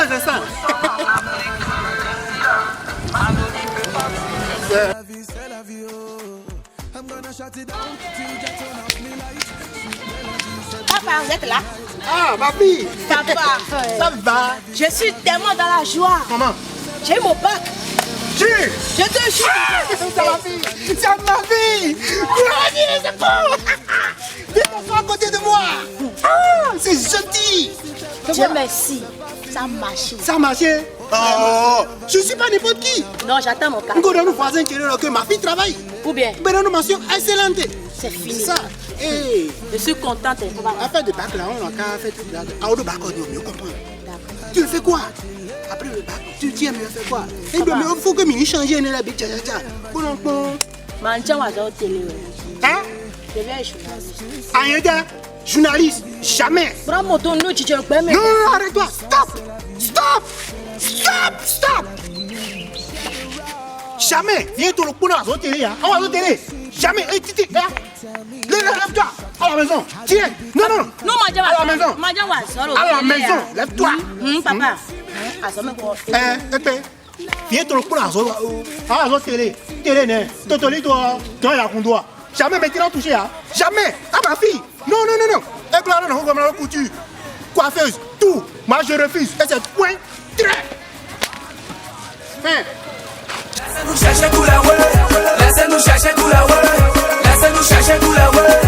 c'est ça. Papa, vous êtes là? Ah, ma fille. Papa, ça va? Je suis tellement dans la joie. Comment? J'ai eu mon bac. Je te jure. C'est ma fille. C'est ma fille. C'est bon. Viens t'asseoir à côté de moi. Ah, c'est gentil. Dieu merci. Ça a marché. Ça a marché? Oh, je ne suis pas n'importe qui. Non, j'attends mon cas. Nous avons voisin qui dit que ma fille travaille. Ou bien? Mais nous mention excellente. C'est fini. Ça. Hey. Je suis contente. Après le bac là, on a fait tout là. Alors le bac, on doit mieux comprendre. Tu fais quoi? Après le bac, tu tiens mieux faire quoi? Il faut que Mini change la bite. Bon. Mancha wa zo télé. Hein? Je vais journaliste. Aïe, journaliste, jamais. Prends mon ton, nous, tu te le Non, arrête-toi. Stop. Jamais. Viens tout le coup dans la télé. On va la télé. Jamais. Lève-toi. À la maison. Tiens. Non. Non, à la maison. À la maison. Lève-toi. Papa. Viens tout le coup dans la télé. Télé, toi. Jamais maintenant touché. Jamais. Ah, ma fille. Non. Et comme la couture. Coiffeuse. Tout. Moi, je refuse. Et c'est point. Très. Laissez-nous chercher tout la ouais. Laissez-nous chercher tout la ouais.